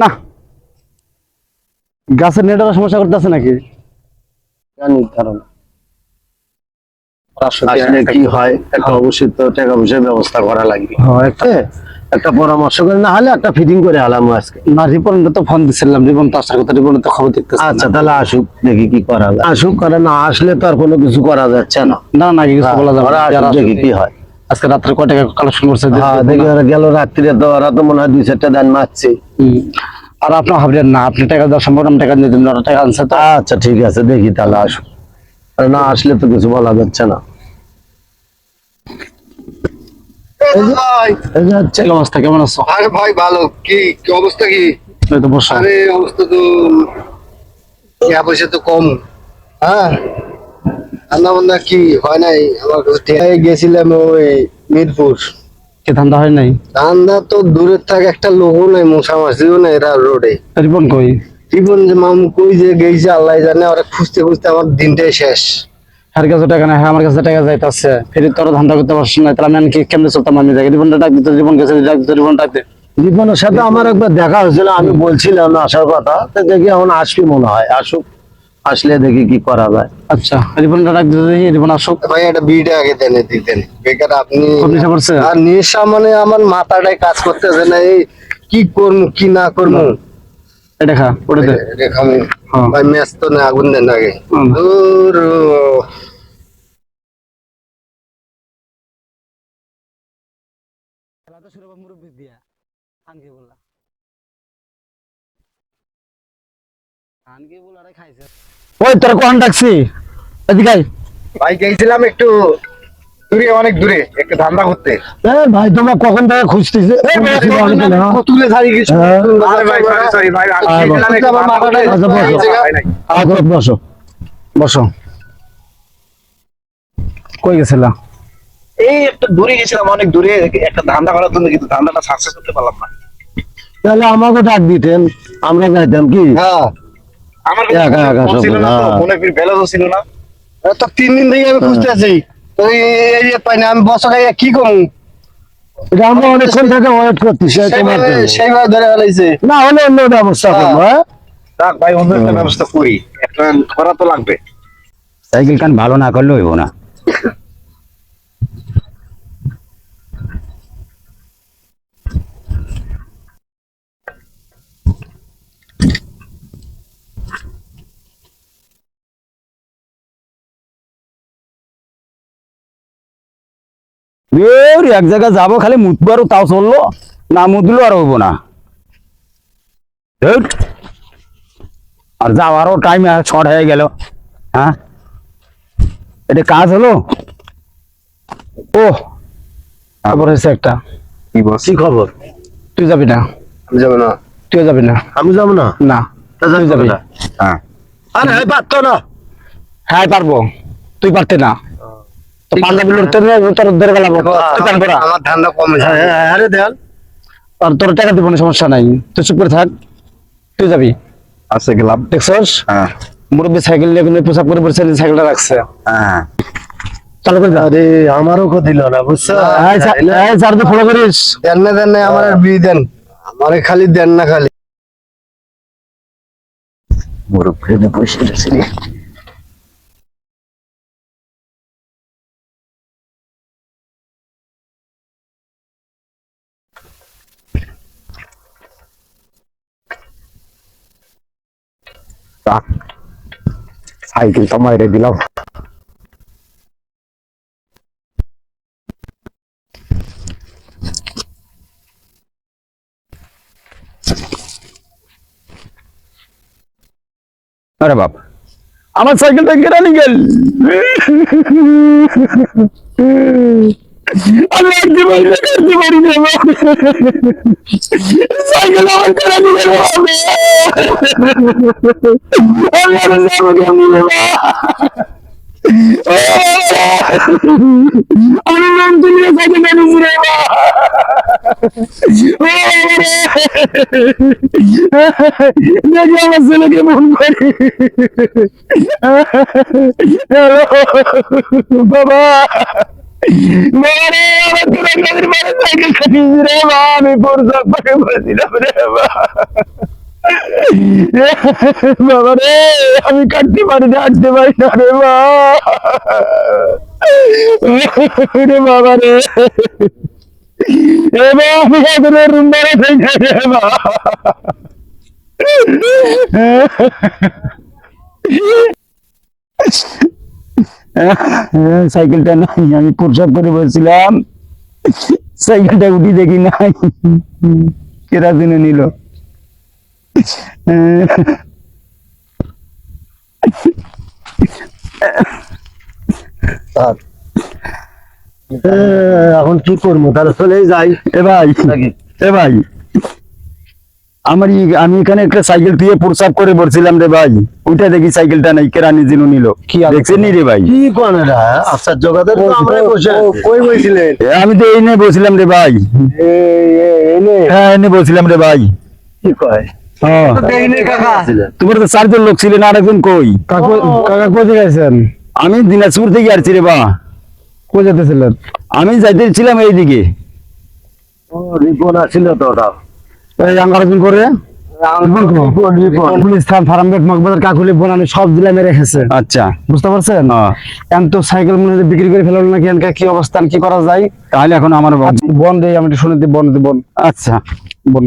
না, গাছের নেটের সমস্যা করতেছে নাকি? জানি কারণ আসলে কি হয়, একটা অবশ্যই তো টাকা পয়সার ব্যবস্থা করা লাগবে। একটা পরামর্শ করে না হলে একটা ফিটিং করে আলাম আজকে। না, রিপনকে তো ফোন দিছিলাম, রিপন তো আসার কথা, রিপন তো খবর দেখতেছে। আচ্ছা তাহলে আসুক, দেখি কি করা যায়। আসুক, করে না আসলে তো আর কোনো কিছু করা যাচ্ছে না। না না, কিছু বলা যাবে না। আসুক, দেখি কি হয়। আজকে রাত্রে কয় টাকা কালেকশন করছে দেখি ওরা গেল রাত্রিরে, তো ওরা তো মনে হয় 2-4টা দান মারছে। আর আপনার ভাবলেন না, আপনি টাকা দেওয়ার সম্পর্কে আমি টাকা দিয়ে দিন, ওরা টাকা আনছে তো। আচ্ছা ঠিক আছে, দেখি তাহলে আসুক। আর না আসলে তো কিছু বলা যাচ্ছে না। কি অবস্থা, কেমন আছো? আরে ভাই ভালো। কি কি অবস্থা? কি এই তো বসো। আরে অবস্থা তো টাকা পয়সা তো কম। হ্যাঁ, রান্না বান্না কি হয় নাই আমার কাছে। গেছিলাম ওই মিরপুর। কি ধান্দা হয় নাই? ধান্দা তো দূরের থাকে, একটা লোকও নাই, মশা মাছিও নাই রোডে। রিপন কই? জীবন যে মামু কই যে গেছে আল্লাহ জানে, ওরা খুঁজতে খুঁজতে আমার দিনটাই শেষ। আর কাছে টাকা নাই, আমার কাছে টাকা যাইতেছে, ফেরি তোর ধান্দা করতে পারছ না, তাহলে আমি কি কেমনে চলতাম? আমি যাই রিপনটা ডাক দিতে, রিপন গেছে, ডাক দিতে, রিপন ডাক দে। রিপনের সাথে আমার একবার দেখা হয়েছিল, আমি বলছিলাম আসার কথা, তো দেখি এখন আসবি মনে হয়। আসুক, আসলে দেখি কি করা যায়। আচ্ছা, রিপনটা ডাক দিতে, দেখি রিপন আসুক। ভাই একটা বিটা আগে দেন দিতেন, বেকার আপনি। খুব নেশা করছে? আর নেশা মানে আমার মাথাটাই কাজ করতেছে না, এই কি করবো কি না করবো। এটা খা, ওটা দে। হ্যাঁ। ভাই ম্যাচ তো না, আগুন দেন আগে। হুম। দূর ওই তোর কখন ডাকছি? এদিকে আয়। ভাই গেছিলাম একটু দূরে, অনেক দূরে একটু ধান্দা করতে। ভাই তোমরা কখন থেকে খুঁজতেছে? তুলে ছাড়ি কিছু। হ্যাঁ। আরে ভাই সরি ভাই, আমি আরে গেছিলাম একটু আমার মাথাটাই ধান্দা করতে। বসো। বসো বসো। কই গেছিলা? এই একটু দূরে গেছিলাম, অনেক দূরে একটা ধান্দা করার জন্য, কিন্তু ধান্দাটা সাকসেস করতে পারলাম না। তাহলে আমাকে ডাক দিতেন, আমরা যাইতাম কি। হ্যাঁ, আমার কাছে একা একা ফোন ছিল না তো, সব, ফোনে ফির ব্যালেন্সও ছিল না। তো 3 দিন থেকে আমি খুঁজতেছি, তো এই যে পাই না। আমি বসা খাইয়া কি করবো? এটা আমরা অনেকক্ষণ থেকে ওয়েট করতেছি তোমার জন্য। সেইভাবে ধরে ফেলাইছে। না হলে অন্য ব্যবস্থা করবো। হ্যাঁ যাক ভাই, অন্য একটা ব্যবস্থা করি, একটা করা তো লাগবে। সাইকেল কান ভালো না করলে হইব না। এক জায়গায় যাবো, খালি মুতবো আর তাও চললো না, মুতলো আর হইব না। আর যাওয়ারও টাইম শর্ট হয়ে গেল। হ্যাঁ, এটা কাজ হলো। ও খবর হয়েছে একটা। কি বস, কি খবর? তুই যাবি না? আমি যাবো না। তুই যাবি না? আমি যাবো না। না, তুই যাবি। হ্যাঁ। আরে পারতো না। হ্যাঁ পারবো, তুই পারতে না তো পাঞ্জাবি লড়তে তোর ধরে গেলাম। আমার ধান্দা কমে যায়। আরে দেন, আর তোর টাকা দিব না, সমস্যা নাই, তুই চুপ করে থাক। তুই যাবি? আচ্ছা গেলাম। দেখছস হ্যাঁ মুরব্বী সাইকেল নিয়ে কিন্তু পোশাক পরে পড়ছে, সাইকেলটা রাখছে। হ্যাঁ। চালু করে যা। আরে আমারও ক্ষতি দিল না, বুঝছো? চার্জে ফলো করিস। দেন না, আমার আর বিয়ে দেন, আমারে খালি দেন না খালি। মুরব্বী বসে রয়েছে। সাইকেল তো মাইরে দিলাম। আরে বাপ, আমার সাইকেলটা কেটে নিয়ে গেল। আমি একদিন করতে পারি না, সাইকেল আমার কেটে নিয়ে গেল। আমি আর যাবো কেমনি বাবা? আমি নাম তুলে সাইকেল নিয়েছি রে বাবা। দেখি আমার ছেলেকে মন করে। বাবা বাবারে আমার তোরা নদীর পাড়ে সাইকেল কাটিয়েছি রে মা, আমি প্রসাব করে বলছিলাম রে মা। বাবারে আমি কাটতে পারি না, হাঁটতে পারি না রে মা। রে বাবারে এবার আমি এখন রুম বেড়ে থেকে রে মা। সাইকেলটা নাই, আমি প্রসাব করে বলছিলাম সাইকেলটা উঠি দেখি নাই, কেরা দিনে নিল। এখন কি করবো, তাহলে চলেই যাই এ ভাই, নাকি? এ ভাই আমি এখানে একটা সাইকেল দিয়ে প্রসাব করে বলছিলাম রে ভাই, ওইটা দেখি সাইকেলটা নাই, কেরানি দিন নিল। কি আর দেখছেন নি রে ভাই? কি কোন আচ্ছা জগাতে আমরাই বসে আছি। কই বইছিলেন? আমি তো এই নিয়ে বলছিলাম রে ভাই, হ্যাঁ এনে বলছিলাম রে ভাই। কি কয় হ্যাঁ দেখিনি কাকা। তোমার তো চারজন লোক ছিলেন, আর একজন কই? কাকা কোথায় গেছেন? আমি দিনাজপুর থেকে আসছি রে বা। কোথায় যেতেছিলেন? আমি যাইতেছিলাম এইদিকে, রিপন আসছিল তো ওটা এই আঙ্গারজন করে পুলিশ থান ফার্মগেট মগবাজার কাকুলি বোনানি সব জেলা মেরে রেখেছে। আচ্ছা বুঝতে পারছেন? হ্যাঁ। এখন তো সাইকেল মনে হয় বিক্রি করে ফেলালো নাকি, এনকা কি অবস্থান কি করা যায়? তাহলে এখন আমার বন দেই আমি একটু শুনে দিই, বন আচ্ছা বন